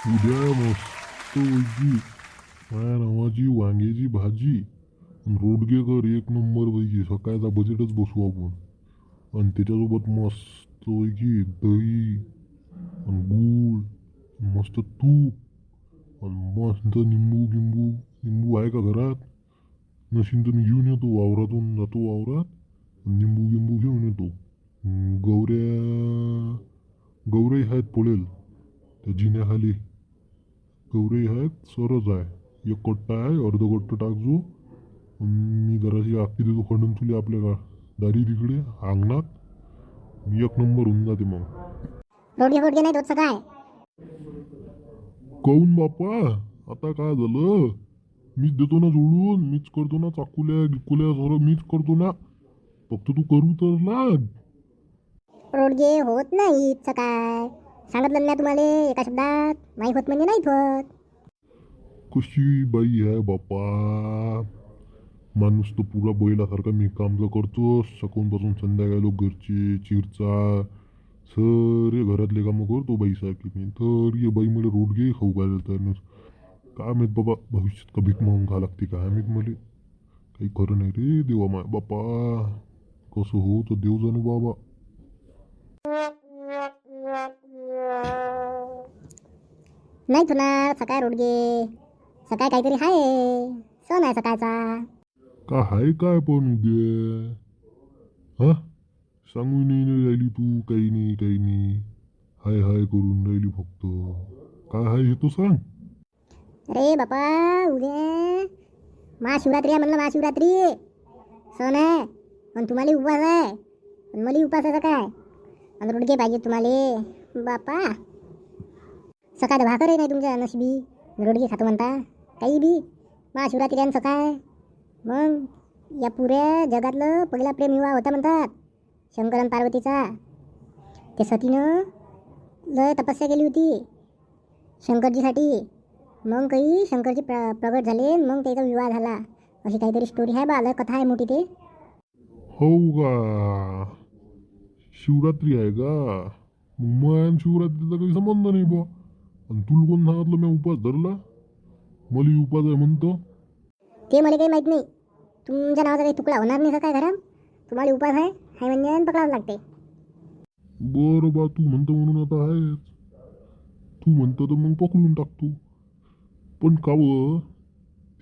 उद्या मस्त पैकी माझ्या नावाची वांग्याची भाजी आणि रोडगेकर एक नंबर पैकी सकाळचा बजेटच बसू आपण. आणि त्याच्यासोबत मस्त पैकी दही आणि गूळ मस्त तूप आणि मस्त निंबू गिंबू. निंबू आहे का घरात? नशीन तर मी घेऊन येतो, वावरातून जातो वावरात निंबू गिंबू घेऊन येतो. गौऱ्या गौऱ्या आहेत पळेल त्या जिन्याखाली. गौरे आहेत, सरच आहे. एक कट्टा आहे, अर्ध कट्ट टाकजो. मी जराशी आखी देतो खंडून तुले आपल्या का दारी तिकडे अंगणात. मी एक नंबर होऊन जाते मग. रोडगे फोडगे नाही रोजचं काय. काऊन बाप्पा? आता काय झालं? मीच देतो ना जोडून, मीच करतो ना चाकुल्या गिकुल्या सर्व मीच करतो ना. फक्त तू करू तर लाग. रोडगे होत नाही काय. सांगितलं ना तुम्हाला एका शब्दात. नाही होत म्हणजे नाही होत. कशी बाई आहे बाप्पा? माणूस तर पुरा बैलासारखा मी काम तर करतो सकाळपासून संध्याकाळी लोक घरचे चिरचा सरे घरातले कामं करतो बाईसारखी मी. तर ये बाई मला रोडगे खाऊ घालेल तर काय माहीत बाबा भविष्यात का भीक मागून खा लागते काय माहीत मला. काही खरं नाही रे देवा माय बाप्पा. कसं हो तर देव जाणू बाबा. नाही होणार सकाळ रोडगे. सकाळ काहीतरी आहे. सण आहे सकाळचा. का हाय काय पण उद्या? हा, सांगून नाही राहिली तू. काही नाही काही नाही, हाय हाय करून राहिली फक्त. काय हाय हे तो सांग. अरे बापा, उद्या महाशिवरात्री आहे म्हणलं. महाशिवरात्री सण आहे आणि तुम्हाला उपवास आहे आणि मला उपवासाचा काय. आणि रोडगे पाहिजे तुम्हाला बापा. सकाळ भाकरही नाही तुमच्या नशिबी. रोडगे खातो म्हणता काही बी. महाशिवरात्री आणि सकाळ. मग या पुऱ्या जगातलं पहिला प्रेम विवाह होता म्हणतात शंकर आणि पार्वतीचा. ते सतीनं लय तपस्या केली होती शंकरजीसाठी. मग काही शंकरजी प्रगट झाले मग त्याचा विवाह झाला. अशी काहीतरी स्टोरी आहे बा. लय कथा आहे मोठी ते. हो का? शिवरात्री आहे का? मग शिवरात्रीचा काही संबंध नाही बुवा. आणि तुला कोण सांगितलं मी उपास धरला? मला उपास आहे म्हणतो. ते मला काही माहीत नाही. तुमच्या नावाचा काही तुकडा होणार नाही का काय घरात. तुम्हाला उपास आहे म्हणजे पकडावं लागते. बरं बा, तू म्हणतो म्हणून आता आहेच. तू म्हणतो तर मग पकडून टाकतो. पण काव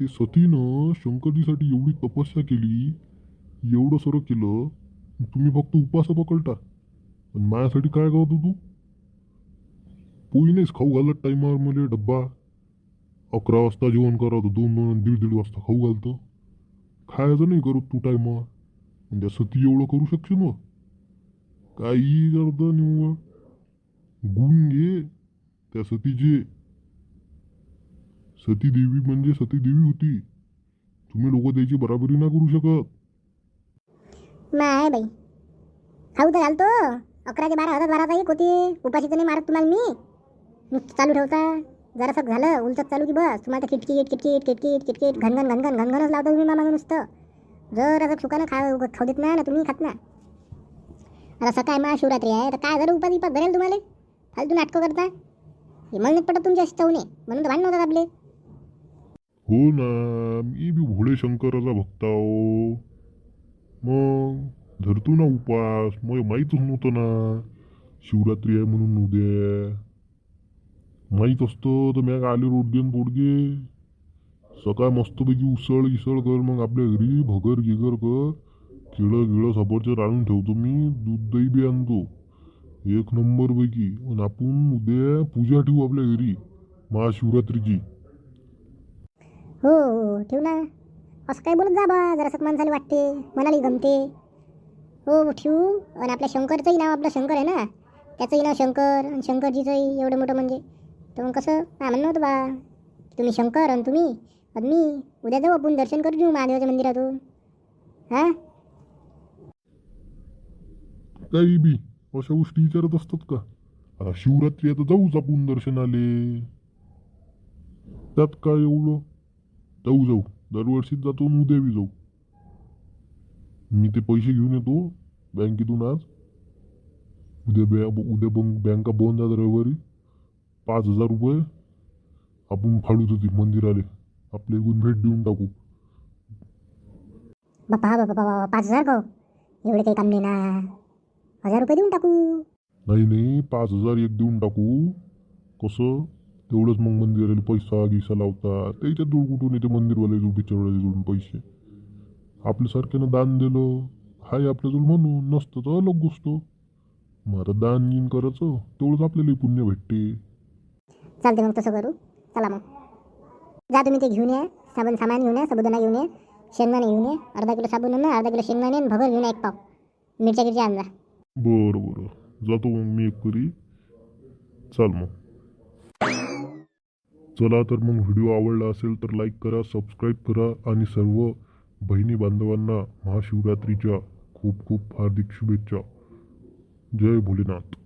ते सतीनं शंकरजीसाठी एवढी तपस्या केली, एवढं सर्व केलं, तुम्ही फक्त उपास पकडता. पण माझ्यासाठी काय करतो तू? पोळी खाऊ घालत टाईमावर मला डब्बा. 11 वाजता जेवण करावं, 2-2 दीड वाजता खाऊ घालतं. खायचं नाही करत तू टाईमावर. म्हणजे सती एवढं करू शकशील मग? काही करतं निव्वळ. गुण घे त्या सतीचे. सती देवी म्हणजे सती देवी होती. तुम्ही लोक त्याची बराबरी ना करू शकत. नाही बाई, खाऊ तर घालतो. 11 ते 12 होतात. 12चा एक होते. उपाशीचं नाही मारत तुम्हाला मी. नुसतं चालू ठेवता. जरासं झालं उलटच चालू की बस तुम्हाला तर किटकिट किटकिट किटकिट किटकिट घनघन घनघन घनघनच लावता तुम्ही मामा नुसतं. जर असं चुकानं खाऊ देत ना तुम्ही खात ना. आता सकाळ महाशिवरात्री आहे तर काय जर उपास इपास धरेल तुम्हाला. फालतू नाटकं करता. हे मला नाही पटत तुमच्या अशी चवणे म्हणून तर भांडण होतात आपले. हो ना, मी बी भोळे शंकराचा भक्त आहो. मग धरतो ना उपास. मग माहीतच नव्हतं ना शिवरात्री आहे म्हणून उद्या. माहीत असतं तर मी आले रोडगे पोडगे. सकाळ मस्तपैकी उसळ इसळ कर मग आपल्या घरी भगर गिगर कर. केळं गिळं सफरचंद आणून ठेवतो मी. दूध दही बी आणतो एक नंबर पैकी. आणि आपण उद्या पूजा ठेवू आपल्या घरी महाशिवरात्रीची. हो हो ठेवू ना. असं काय बोलत जा बा. जरासं माणसाला वाटते मनाला गमते. हो ठेवू. आणि आपल्या शंकरचंही नाव आपलं शंकर आहे ना. त्याचंही नाव शंकर आणि शंकरजीचंही एवढं मोठं म्हणजे. तर मग कसं काय म्हणणं होतं बा. तुम्ही शंकर आणि तुम्ही आणि मी उद्या जाऊ आपण दर्शन करू घेऊ महादेवाच्या मंदिरातून. हां काही बी अशा गोष्टी विचारत असतात का? आता शिवरात्री आता जाऊच आपण दर्शनाले. त्यात काय एवढं? जाऊ जाऊ, दरवर्षीच जातो आणि उद्या बी जाऊ. मी ते पैसे घेऊन येतो बँकेतून आज. उद्या बँका बंद आहेत रविवारी. 5,000 रुपये आपण फाडू होती मंदिराले, आपल्या इकडून भेट देऊन टाकू. बाप्पा बाप्पा बाप्पा 5,000 का हो? एवढे काही काम नाही ना. 1,000 रुपये देऊन टाकू. नाही 5,000 एक देऊन टाकू. कसं तेवढंच मग मंदिराला पैसा गिसा लावता त्याच्या दूर कुठून येते मंदिरवाले जोड बिचारवाले जोडून पैसे. आपल्यासारख्यानं दान दिलं हाय आपल्याजवळ म्हणून, नसतं तर अलग गोष्ट. मग आता दान गिन करायचं तेवढंच आपल्याला पुण्य भेटते. चालते मग तसं करू. चला मग जा तुम्ही ते घेऊन या. सामान घेऊन या, साबुदाणा घेऊन या, शेंगदाणे घेऊन या. अर्धा किलो साबुदाणा, अर्धा किलो शेंगदाणे आणि भगर घेऊन या 1 पाव. मिरच्या गिरच्या आणजा. बरं जातो मग मी एक परी. चाल मग. चला तर मग व्हिडिओ आवडला असेल तर लाईक करा, सबस्क्राईब करा आणि सर्व बहिणी बांधवांना महाशिवरात्रीच्या खूप खूप हार्दिक शुभेच्छा. जय भोलेनाथ.